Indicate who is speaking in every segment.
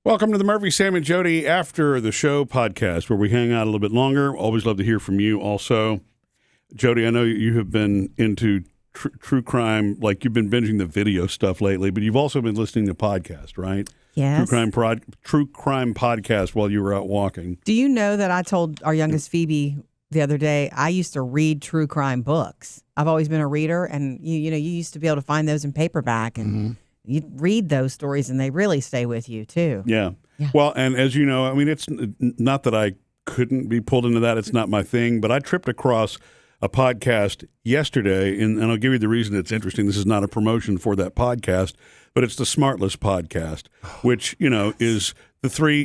Speaker 1: Welcome to the Murphy, Sam, and Jodi After the Show podcast, where we hang out a little bit longer. Always love to hear from you also. Jodi, I know you have been into true crime, like you've been binging the video stuff lately, but you've also been listening to podcasts, right?
Speaker 2: Yes.
Speaker 1: True crime podcast while you were out walking.
Speaker 2: Do you know that I told our youngest Phoebe the other day, I used to read true crime books. I've always been a reader, and you used to be able to find those in paperback, and you read those stories, and they really stay with you too.
Speaker 1: Yeah. Well, and as you know, I mean, it's not that I couldn't be pulled into that. It's not my thing, but I tripped across a podcast yesterday, and I'll give you the reason it's interesting. This is not a promotion for that podcast, but it's the Smartless podcast, which, is the three,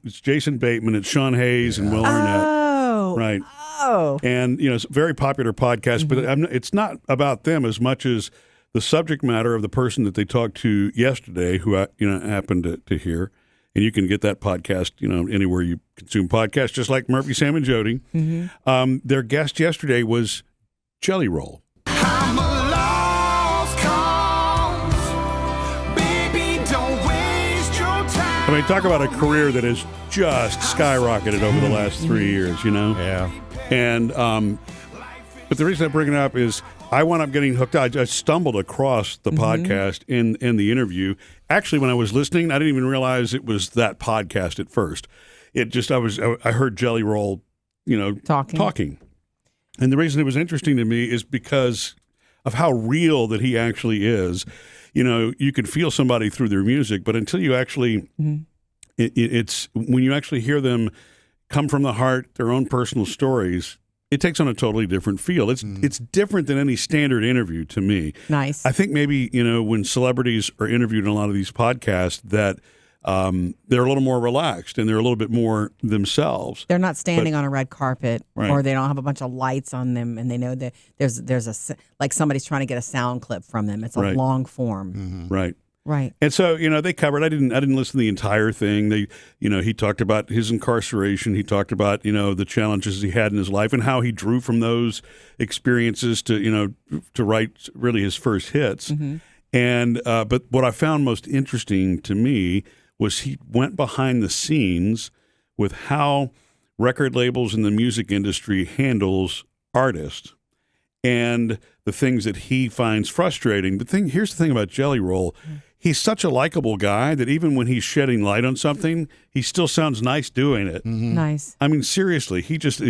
Speaker 1: it's Jason Bateman, it's Sean Hayes, and Will Arnett.
Speaker 2: Oh.
Speaker 1: Right.
Speaker 2: Oh.
Speaker 1: And, it's a very popular podcast, but it's not about them as much as the subject matter of the person that they talked to yesterday, who I, happened to hear. And you can get that podcast, anywhere you consume podcasts, just like Murphy, Sam, and Jodi. Their guest yesterday was Jelly Roll. I'm a lost cause. Baby, don't waste your time. I mean, talk about a career that has just skyrocketed over the last 3 years,
Speaker 3: Yeah.
Speaker 1: And, but the reason I bring it up is I wound up getting hooked. I stumbled across the podcast in the interview. Actually, when I was listening, I didn't even realize it was that podcast at first. I heard Jelly Roll, talking. And the reason it was interesting to me is because of how real that he actually is. You can feel somebody through their music, but until you actually, it's when you actually hear them come from the heart, their own personal stories, it takes on a totally different feel. It's different than any standard interview to me.
Speaker 2: Nice.
Speaker 1: I think maybe, when celebrities are interviewed in a lot of these podcasts that they're a little more relaxed and they're a little bit more themselves.
Speaker 2: They're not standing on a red carpet,
Speaker 1: Right.
Speaker 2: or they don't have a bunch of lights on them, and they know that there's like somebody's trying to get a sound clip from them. It's a
Speaker 1: Right.
Speaker 2: long form.
Speaker 1: Right.
Speaker 2: Right.
Speaker 1: And so, they covered, I didn't listen to the entire thing. He talked about his incarceration. He talked about, the challenges he had in his life and how he drew from those experiences to write really his first hits. And, but what I found most interesting to me was he went behind the scenes with how record labels in the music industry handles artists and the things that he finds frustrating. Here's the thing about Jelly Roll. He's such a likable guy that even when he's shedding light on something, he still sounds nice doing it.
Speaker 2: Nice.
Speaker 1: I mean, seriously, he's just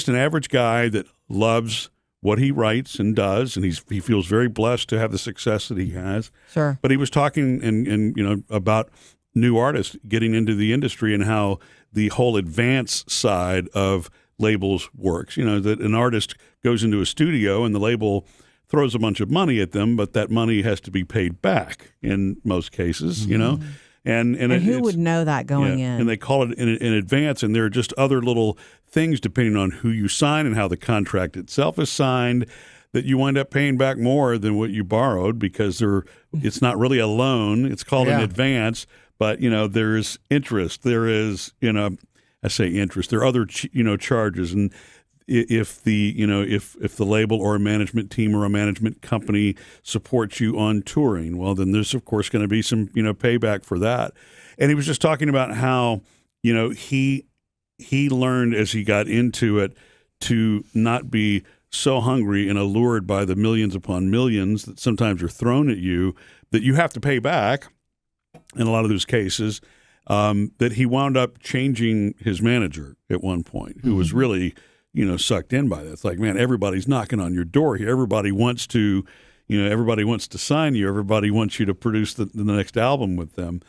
Speaker 1: an average guy that loves what he writes and does, and he feels very blessed to have the success that he has.
Speaker 2: Sure.
Speaker 1: But he was talking and about new artists getting into the industry and how the whole advance side of labels works. That an artist goes into a studio and the label throws a bunch of money at them, but that money has to be paid back in most cases, And
Speaker 2: who would know that going in?
Speaker 1: And they call it in advance, and there are just other little things depending on who you sign and how the contract itself is signed that you wind up paying back more than what you borrowed because it's not really a loan. It's called an advance, but, there's interest. There is, I say interest. There are other, charges, and if the label or a management team or a management company supports you on touring, well, then there's of course going to be some payback for that. And he was just talking about how he learned as he got into it to not be so hungry and allured by the millions upon millions that sometimes are thrown at you that you have to pay back in a lot of those cases. That he wound up changing his manager at one point, who was really sucked in by that. It's like, man, everybody's knocking on your door here. Everybody wants to sign you. Everybody wants you to produce the next album with them.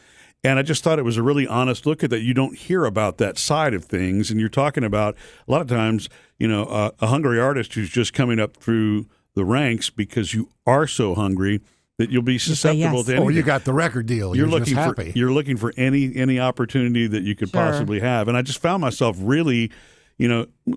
Speaker 1: And I just thought it was a really honest look at that. You don't hear about that side of things. And you're talking about a lot of times, a hungry artist who's just coming up through the ranks because you are so hungry that you'll be susceptible to anything.
Speaker 3: Or you got the record deal.
Speaker 1: You're
Speaker 3: looking
Speaker 1: just
Speaker 3: happy.
Speaker 1: You're looking for any opportunity that you could possibly have. And I just found myself really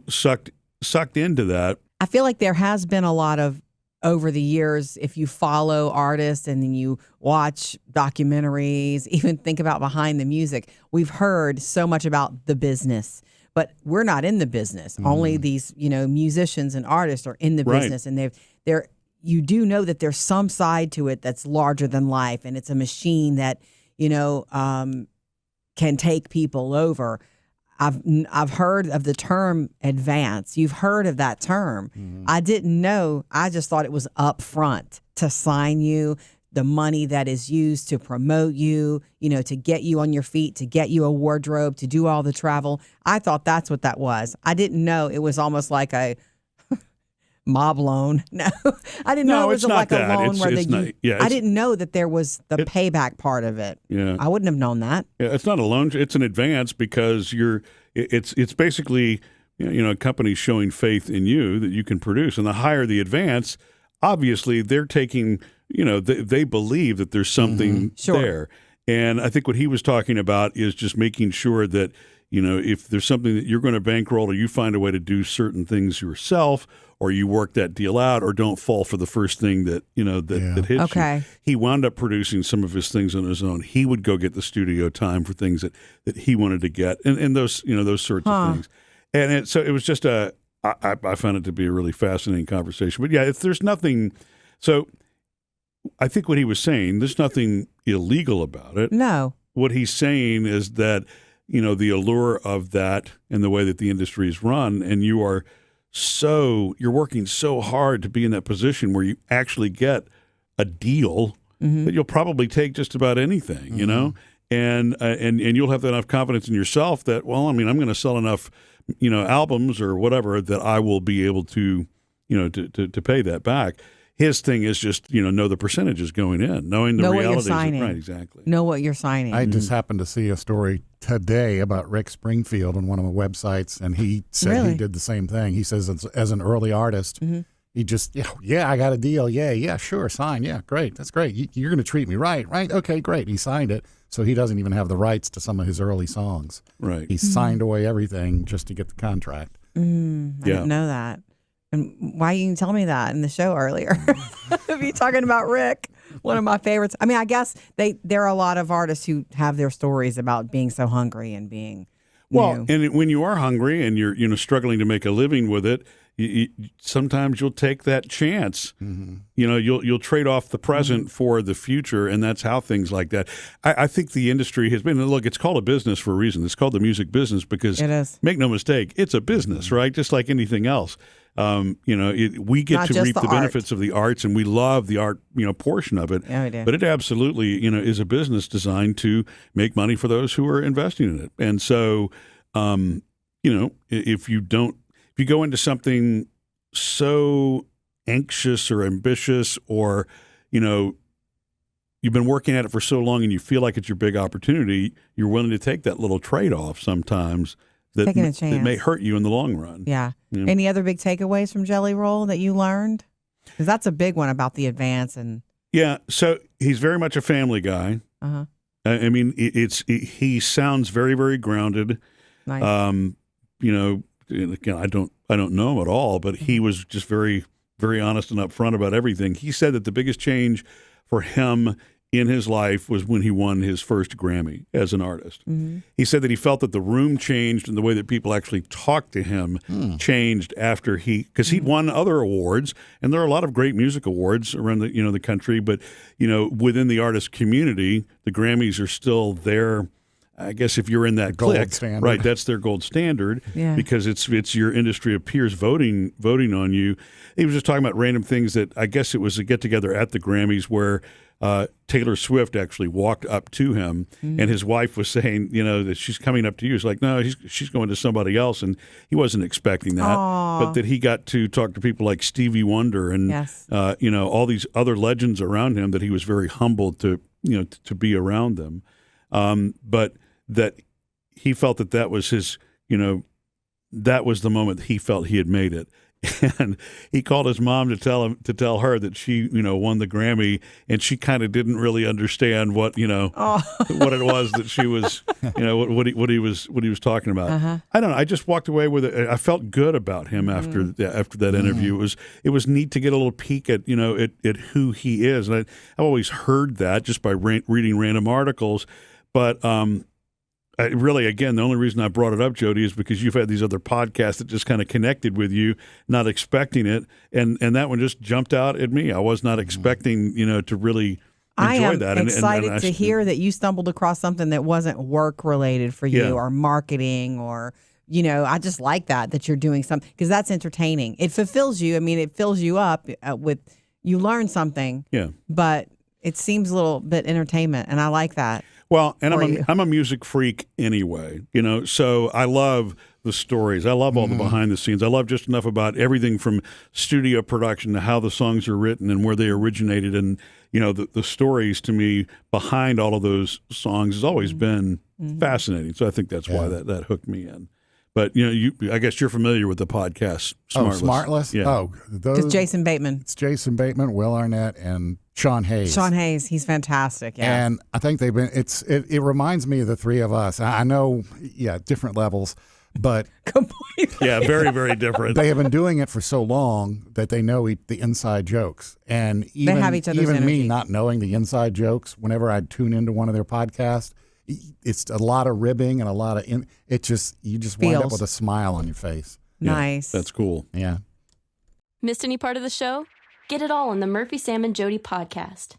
Speaker 1: sucked into that.
Speaker 2: I feel like there has been a lot of, over the years, if you follow artists and then you watch documentaries, even think about behind the music, we've heard so much about the business, but we're not in the business. Only these, musicians and artists are in the business, and you do know that there's some side to it that's larger than life, and it's a machine that can take people over. I've heard of the term advance. You've heard of that term.
Speaker 3: Mm-hmm.
Speaker 2: I didn't know. I just thought it was upfront to sign you, the money that is used to promote you, to get you on your feet, to get you a wardrobe, to do all the travel. I thought that's what that was. I didn't know it was almost like a mob loan. No, I didn't know it was like a loan where I didn't know that there was the payback part of it.
Speaker 1: Yeah,
Speaker 2: I wouldn't have known that.
Speaker 1: Yeah, it's not a loan; it's an advance because it's basically a company showing faith in you that you can produce, and the higher the advance, obviously they're taking. They believe that there's something there, and I think what he was talking about is just making sure that if there's something that you're going to bankroll, or you find a way to do certain things yourself, or you work that deal out, or don't fall for the first thing that that hits you. He wound up producing some of his things on his own. He would go get the studio time for things that he wanted to get, and those those sorts of things. And so it was just I found it to be a really fascinating conversation. But yeah, if there's nothing, so I think what he was saying, there's nothing illegal about it.
Speaker 2: No.
Speaker 1: What he's saying is that the allure of that and the way that the industry is run, and you're working so hard to be in that position where you actually get a deal that you'll probably take just about anything, and you'll have enough confidence in yourself that, well, I mean, I'm going to sell enough, albums or whatever that I will be able to, to pay that back. His thing is just, know the percentages going in, knowing the realities.
Speaker 2: What you're signing.
Speaker 1: Right, exactly.
Speaker 2: Know what you're signing.
Speaker 3: I just happened to see a story today about Rick Springfield on one of my websites, and he said he did the same thing. He says as an early artist, he just, I got a deal. Yeah, sure, sign. Yeah, great. That's great. You're going to treat me right? Okay, great. He signed it, so he doesn't even have the rights to some of his early songs.
Speaker 1: Right.
Speaker 3: He signed away everything just to get the contract.
Speaker 2: I didn't know that. And why you didn't tell me that in the show earlier? Be talking about Rick, one of my favorites. I mean, I guess there are a lot of artists who have their stories about being so hungry and being
Speaker 1: and when you are hungry and you're struggling to make a living with it, sometimes you'll take that chance. You'll trade off the present for the future, and that's how things like that. I think the industry has been. Look, it's called a business for a reason. It's called the music business because
Speaker 2: it is.
Speaker 1: Make no mistake, it's a business, right? Just like anything else. We get
Speaker 2: Not
Speaker 1: to
Speaker 2: just
Speaker 1: reap the
Speaker 2: art.
Speaker 1: benefits of the arts, and we love the art, portion of it.
Speaker 2: Yeah, we do.
Speaker 1: But it absolutely, is a business designed to make money for those who are investing in it. And so, if you go into something so anxious or ambitious, or you've been working at it for so long and you feel like it's your big opportunity, you're willing to take that little trade-off sometimes that may hurt you in the long run.
Speaker 2: Yeah. Any other big takeaways from Jelly Roll that you learned? Because that's a big one about the advance. And
Speaker 1: yeah, so he's very much a family guy. I mean, he sounds very, very grounded.
Speaker 2: Nice.
Speaker 1: Again, I don't know him at all, but he was just very, very honest and upfront about everything. He said that the biggest change for him in his life was when he won his first Grammy as an artist. He said that he felt that the room changed and the way that people actually talked to him changed after because he'd won other awards, and there are a lot of great music awards around the country, but within the artist community, the Grammys are still there. I guess if you're in that clique, right, that's their gold standard because it's your industry of peers voting on you. He was just talking about random things that I guess it was a get together at the Grammys where Taylor Swift actually walked up to him, and his wife was saying, that she's coming up to you. It's like, no, she's going to somebody else, and he wasn't expecting that. But that he got to talk to people like Stevie Wonder and all these other legends around him, that he was very humbled to be around them. But that he felt that was his, that was the moment that he felt he had made it. And he called his mom to tell her that she, won the Grammy, and she kind of didn't really understand what, what it was that she was, what he was talking about. I don't know. I just walked away with it. I felt good about him after that interview. It was neat to get a little peek at, at who he is. And I've always heard that just by reading random articles, but really, again, the only reason I brought it up, Jodi, is because you've had these other podcasts that just kind of connected with you, not expecting it, and that one just jumped out at me. I was not expecting, to really enjoyed that.
Speaker 2: I am excited to hear that you stumbled across something that wasn't work related for you or marketing or, I just like that you're doing something because that's entertaining. It fulfills you. I mean, it fills you up you learn something.
Speaker 1: Yeah.
Speaker 2: But it seems a little bit entertainment, and I like that.
Speaker 1: Well, and I'm a music freak anyway, so I love the stories. I love all the behind the scenes. I love just enough about everything from studio production to how the songs are written and where they originated. And, the stories to me behind all of those songs has always been fascinating. So I think that's why that hooked me in. But, I guess you're familiar with the podcast Smartless.
Speaker 3: Smartless?
Speaker 1: Yeah.
Speaker 3: Oh,
Speaker 2: It's Jason Bateman.
Speaker 3: It's Jason Bateman, Will Arnett, and Sean Hayes.
Speaker 2: Sean Hayes, he's fantastic. Yeah.
Speaker 3: And I think they've been. It reminds me of the three of us. I know, different levels, but
Speaker 2: completely.
Speaker 1: Yeah, very, very different.
Speaker 3: They have been doing it for so long that they know the inside jokes, and even
Speaker 2: they have each other's
Speaker 3: even
Speaker 2: energy.
Speaker 3: me not knowing the inside jokes. Whenever I tune into one of their podcasts, it's a lot of ribbing and a lot of you just wind up with a smile on your face.
Speaker 2: Nice.
Speaker 1: That's cool.
Speaker 3: Yeah.
Speaker 4: Missed any part of the show? Get it all on the Murphy, Sam, and Jodi podcast.